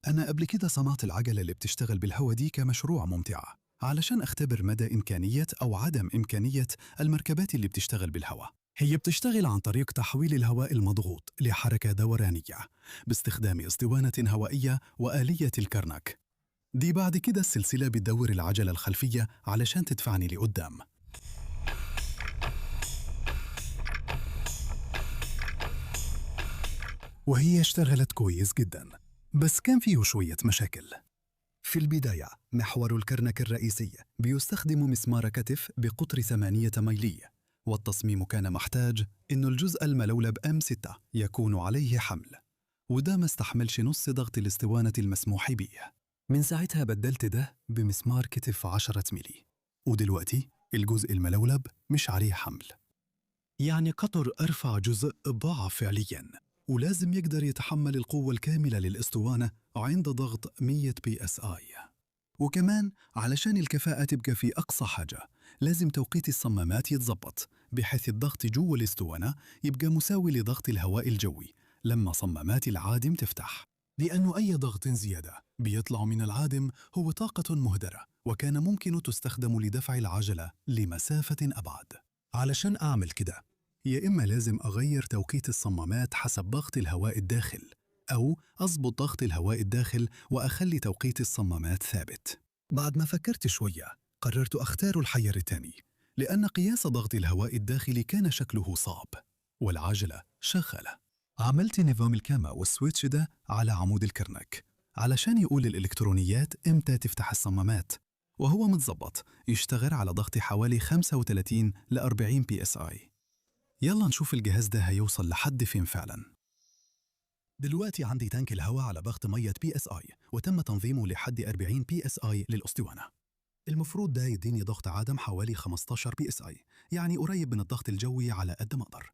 أنا قبل كده صنعت العجلة اللي بتشتغل بالهواء دي كمشروع ممتع علشان أختبر مدى إمكانية أو عدم إمكانية المركبات اللي بتشتغل بالهواء. هي بتشتغل عن طريق تحويل الهواء المضغوط لحركة دورانية باستخدام اسطوانة هوائية وآلية الكرنك. دي بعد كده السلسلة بتدور العجلة الخلفية علشان تدفعني لقدام. وهي اشتغلت كويس جدا، بس كان فيه شوية مشاكل. في البداية محور الكرنك الرئيسي بيستخدم مسمار كتف بقطر 8 ميلي، والتصميم كان محتاج إنه الجزء الملولب M6 يكون عليه حمل، وده ما استحملش نص ضغط الاسطوانة المسموح به. من ساعتها بدلت ده بمسمار كتف 10 ميلي، ودلوقتي الجزء الملولب مش عليه حمل، يعني قطر أرفع جزء ضاع فعلياً، ولازم يقدر يتحمل القوة الكاملة للإسطوانة عند ضغط 100 PSI. وكمان علشان الكفاءة تبقى في أقصى حاجة لازم توقيت الصمامات يتظبط بحيث الضغط جوا الإسطوانة يبقى مساوي لضغط الهواء الجوي لما صمامات العادم تفتح، لأنه أي ضغط زيادة بيطلع من العادم هو طاقة مهدرة، وكان ممكن تستخدم لدفع العجلة لمسافة أبعد. علشان أعمل كده يا إما لازم أغير توقيت الصمامات حسب ضغط الهواء الداخل، أو أضبط ضغط الهواء الداخل وأخلي توقيت الصمامات ثابت. بعد ما فكرت شوية قررت أختار الحير الثاني، لأن قياس ضغط الهواء الداخلي كان شكله صعب والعجلة شغالة. عملت نظام الكاما والسويتش ده على عمود الكرنك علشان يقول الإلكترونيات إمتى تفتح الصمامات، وهو متظبط يشتغل على ضغط حوالي 35 ل 40 PSI. يلا نشوف الجهاز ده هيوصل لحد فين فعلا. دلوقتي عندي تانك الهواء على ضغط 100 PSI، وتم تنظيمه لحد 40 PSI للأسطوانة. المفروض ده يديني ضغط عادم حوالي 15 PSI، يعني قريب من الضغط الجوي على قد ما أقدر.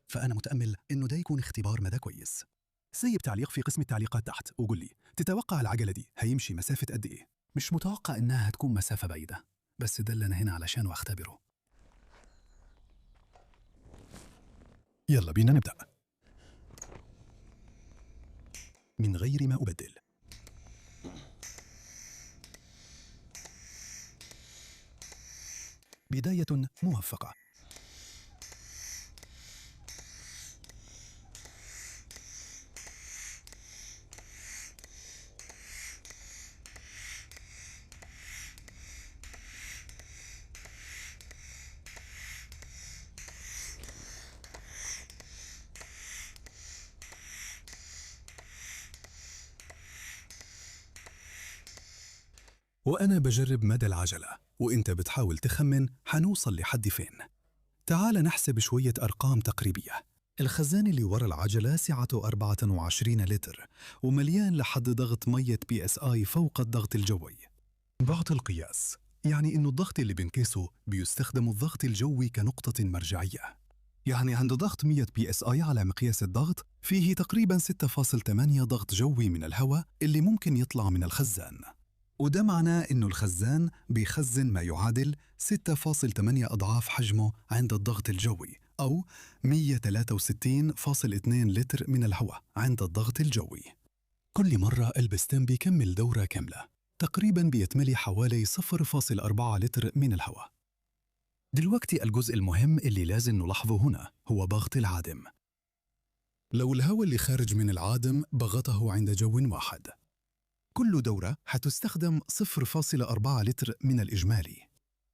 فأنا متأمل إنه ده يكون اختبار مدى كويس. سيب تعليق في قسم التعليقات تحت وقول لي تتوقع العجلة دي هيمشي مسافة قد إيه؟ مش متوقع إنها هتكون مسافة بعيدة، بس ده اللي أنا هنا علشان أختبره. يلا بينا نبدأ. من غير ما أبدل. بداية موفقة. وأنا بجرب مدى العجلة وإنت بتحاول تخمن حنوصل لحد فين. تعال نحسب شوية أرقام تقريبية. الخزان اللي ورا العجلة سعته 24 لتر ومليان لحد ضغط 100 PSI فوق الضغط الجوي. ضغط القياس يعني إنه الضغط اللي بنقيسه بيستخدم الضغط الجوي كنقطة مرجعية، يعني عند ضغط 100 PSI على مقياس الضغط فيه تقريباً 6.8 ضغط جوي من الهواء اللي ممكن يطلع من الخزان، وده معناه إنه الخزان بيخزن ما يعادل 6.8 أضعاف حجمه عند الضغط الجوي، أو 163.2 لتر من الهواء عند الضغط الجوي. كل مرة البستان بيكمل دورة كاملة تقريباً بيتملي حوالي 0.4 لتر من الهواء. دلوقتي الجزء المهم اللي لازم نلاحظه هنا هو ضغط العادم. لو الهواء اللي خارج من العادم ضغطه عند جو واحد، كل دورة هتستخدم 0.4 لتر من الإجمالي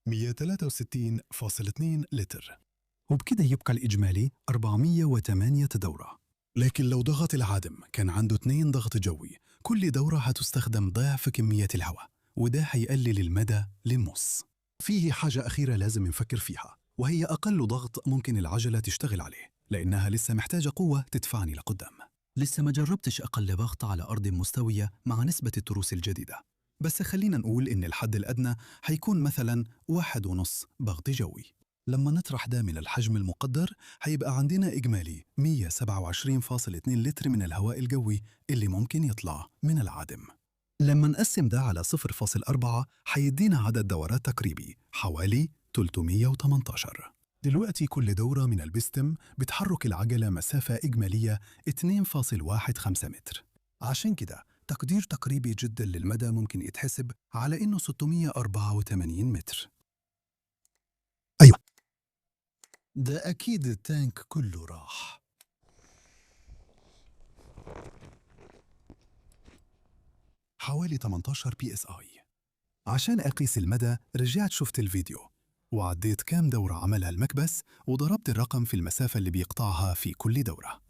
163.2 لتر، وبكده يبقى الإجمالي 408 دورة. لكن لو ضغط العادم كان عنده 2 ضغط جوي، كل دورة هتستخدم ضعف كمية الهواء، وده هيقلل المدى للنص. فيه حاجة أخيرة لازم نفكر فيها، وهي أقل ضغط ممكن العجلة تشتغل عليه، لأنها لسه محتاجة قوة تدفعني لقدام. لسه ما جربتش أقل ضغط على أرض مستوية مع نسبة التروس الجديدة، بس خلينا نقول إن الحد الأدنى هيكون مثلاً 1.5 ضغط جوي. لما نطرح ده من الحجم المقدر هيبقى عندنا إجمالي 127.2 لتر من الهواء الجوي اللي ممكن يطلع من العادم. لما نقسم ده على 0.4 هيدينا عدد دورات تقريبي حوالي 318. دلوقتي كل دورة من البستم بتحرك العجلة مسافة إجمالية 2.15 متر. عشان كده تقدير تقريبي جدا للمدى ممكن يتحسب على إنه 684 متر. أيوة، ده أكيد التانك كله راح. حوالي 18 بي اس اي. عشان أقيس المدى رجعت شفت الفيديو وعديت كام دورة عملها المكبس وضربت الرقم في المسافة اللي بيقطعها في كل دورة،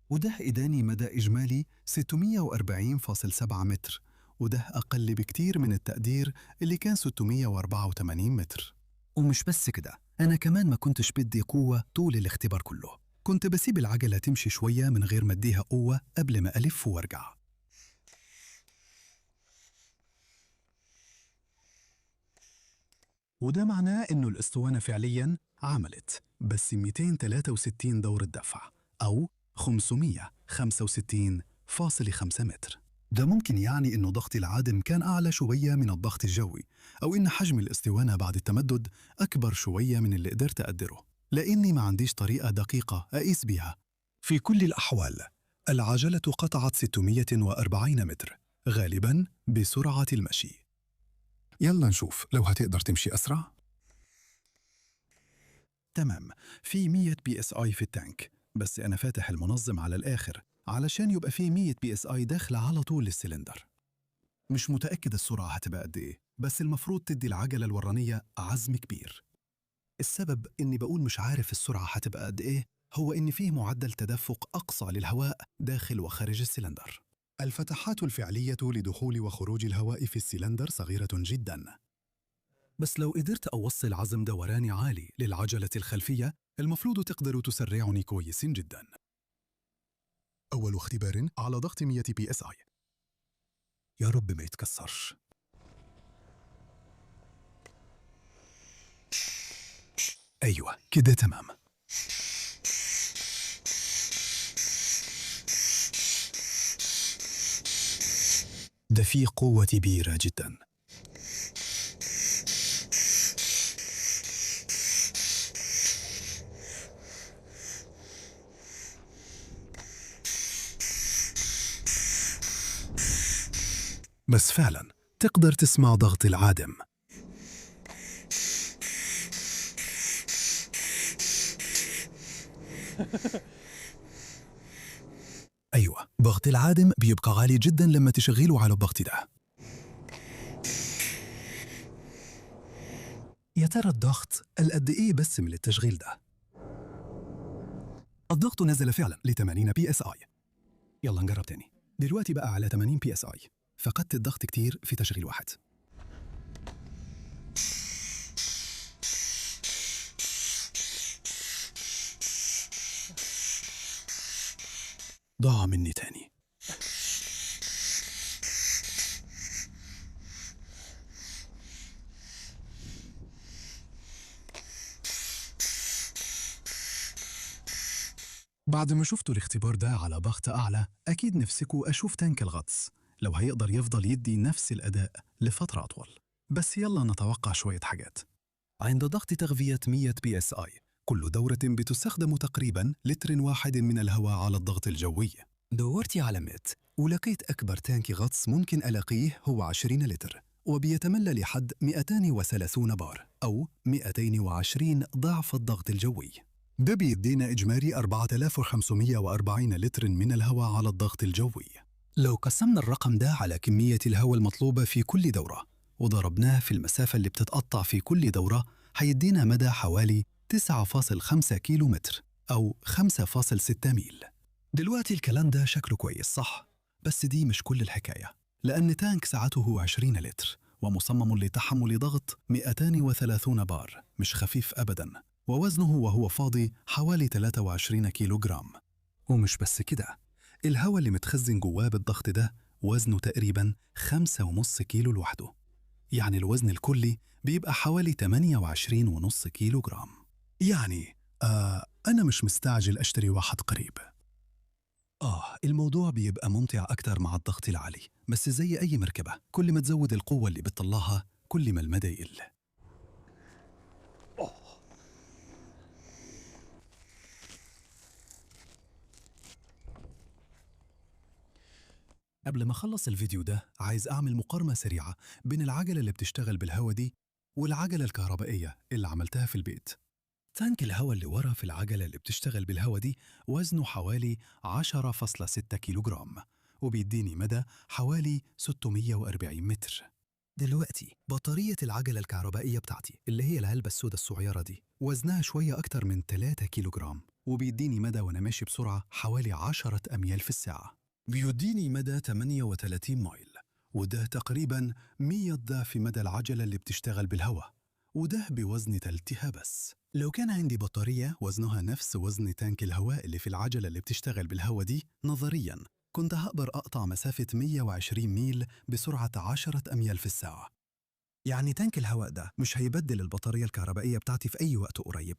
وده إداني مدى إجمالي 640.7 متر، وده أقل بكتير من التقدير اللي كان 684 متر. ومش بس كده، أنا كمان ما كنتش بدي قوة طول الاختبار كله، كنت بسيب العجلة تمشي شوية من غير ما اديها قوة قبل ما ألف وارجع. وده معناه إنه الأسطوانة فعلياً عملت بس 263 دورة دفع أو 565.5 متر. ده ممكن يعني إنه ضغط العادم كان أعلى شوية من الضغط الجوي، أو إن حجم الأسطوانة بعد التمدد أكبر شوية من اللي قدرت أقدره، لأني ما عنديش طريقة دقيقة أقيس بيها. في كل الأحوال العجلة قطعت 640 متر غالباً بسرعة المشي. يلا نشوف لو هتقدر تمشي أسرع. تمام، في 100 بي اس اي في التانك، بس أنا فاتح المنظم على الآخر علشان يبقى في 100 بي اس اي داخلة على طول للسلندر. مش متأكد السرعة هتبقى قد إيه، بس المفروض تدي العجلة الورانية عزم كبير. السبب إني بقول مش عارف السرعة هتبقى قد إيه هو إن فيه معدل تدفق أقصى للهواء داخل وخارج السلندر. الفتحات الفعلية لدخول وخروج الهواء في السلندر صغيرة جداً، بس لو قدرت أوصل عزم دوراني عالي للعجلة الخلفية المفروض تقدر تسرعني كويس جدا. أول اختبار على ضغط 100 بي اس اي، يا رب ما يتكسرش. أيوة كده تمام. ده فيه قوة كبيرة جدا. بس فعلا تقدر تسمع ضغط العادم. أيوة، ضغط العادم بيبقى عالي جدا لما تشغله على الضغط ده. يا ترى الضغط قد إيه بس من التشغيل ده؟ الضغط نزل فعلا ل 80 بي اس اي. يلا نجرب تاني. دلوقتي بقى على 80 بي اس اي، فقدت الضغط كتير في تشغيل واحد. ضاع مني تاني. بعد ما شفتوا الاختبار ده على ضغط أعلى أكيد نفسكوا أشوف تانك الغطس لو هيقدر يفضل يدي نفس الأداء لفترة أطول. بس يلا نتوقع شوية حاجات. عند ضغط تغذية 100 بي اس اي كل دورة بتستخدم تقريبا لتر واحد من الهواء على الضغط الجوي. دورتي على ميت ولقيت أكبر تانك غطس ممكن ألاقيه هو 20 لتر، وبيتملى لحد 230 بار أو 220 ضعف الضغط الجوي. ده بيدينا إجمالي 4540 لتر من الهواء على الضغط الجوي. لو قسمنا الرقم ده على كمية الهواء المطلوبة في كل دورة وضربناه في المسافة اللي بتتقطع في كل دورة هيدينا مدى حوالي 9.5 كيلو متر أو 5.6 ميل. دلوقتي الكلام ده شكله كويس صح؟ بس دي مش كل الحكاية، لأن تانك سعته 20 لتر ومصمم لتحمل ضغط 230 بار، مش خفيف أبداً، ووزنه وهو فاضي حوالي 23 كيلو جرام. ومش بس كده، الهواء اللي متخزن جواه بالضغط ده وزنه تقريباً 5.5 كيلو لوحده، يعني الوزن الكلي بيبقى حوالي 28.5 كيلو جرام. يعني أنا مش مستعجل أشتري واحد قريب. الموضوع بيبقى ممتع أكتر مع الضغط العالي، بس زي أي مركبة كل ما تزود القوة اللي بتطلعها كل ما المدى يقل. قبل ما أخلص الفيديو ده عايز أعمل مقارنة سريعة بين العجلة اللي بتشتغل بالهواء دي والعجلة الكهربائية اللي عملتها في البيت. تانك الهواء اللي ورا في العجلة اللي بتشتغل بالهواء دي وزنه حوالي 10.6 كيلوغرام، وبيديني مدى حوالي 640 متر. دلوقتي بطارية العجلة الكهربائية بتاعتي اللي هي العلبة السوداء الصغيرة دي وزنها شوية أكتر من 3 كيلوغرام، وبيديني مدى وأنا ماشي بسرعة حوالي 10 أميال في الساعة. بيديني مدى 38 مايل، وده تقريبا 100 ضعف مدى العجلة اللي بتشتغل بالهواء، وده بوزن تلتها بس. لو كان عندي بطارية وزنها نفس وزن تانك الهواء اللي في العجلة اللي بتشتغل بالهواء دي، نظرياً كنت هقدر أقطع مسافة 120 ميل بسرعة 10 أميال في الساعة. يعني تانك الهواء ده مش هيبدل البطارية الكهربائية بتاعتي في أي وقت قريب.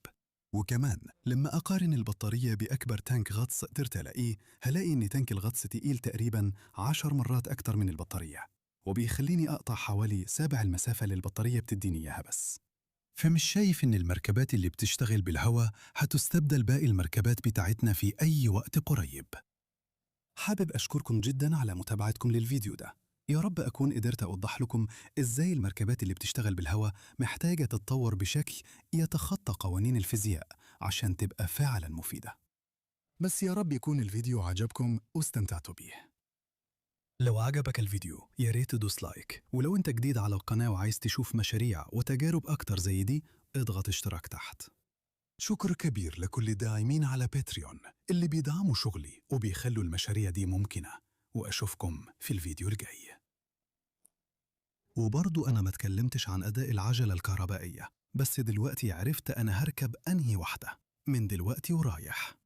وكمان لما أقارن البطارية بأكبر تانك غطس قدرت ألاقيه، هلاقي إن تانك الغطس تقيل تقريباً 10 مرات أكتر من البطارية، وبيخليني أقطع حوالي 7 المسافة اللي البطارية بتديني إياها بس. فمش شايف إن المركبات اللي بتشتغل بالهواء هتستبدل باقي المركبات بتاعتنا في أي وقت قريب. حابب أشكركم جدا على متابعتكم للفيديو ده. يا رب أكون قدرت أوضح لكم إزاي المركبات اللي بتشتغل بالهواء محتاجة تتطور بشكل يتخطى قوانين الفيزياء عشان تبقى فعلا مفيدة. بس يا رب يكون الفيديو عجبكم واستمتعتوا بيه. لو عجبك الفيديو يا ريت تدوس لايك، ولو انت جديد على القناة وعايز تشوف مشاريع وتجارب أكتر زي دي اضغط اشتراك تحت. شكر كبير لكل الداعمين على باتريون اللي بيدعموا شغلي وبيخلوا المشاريع دي ممكنة، وأشوفكم في الفيديو الجاي. وبرضو أنا ما تكلمتش عن أداء العجلة الكهربائية، بس دلوقتي عرفت أنا هركب أنهي واحدة من دلوقتي ورايح.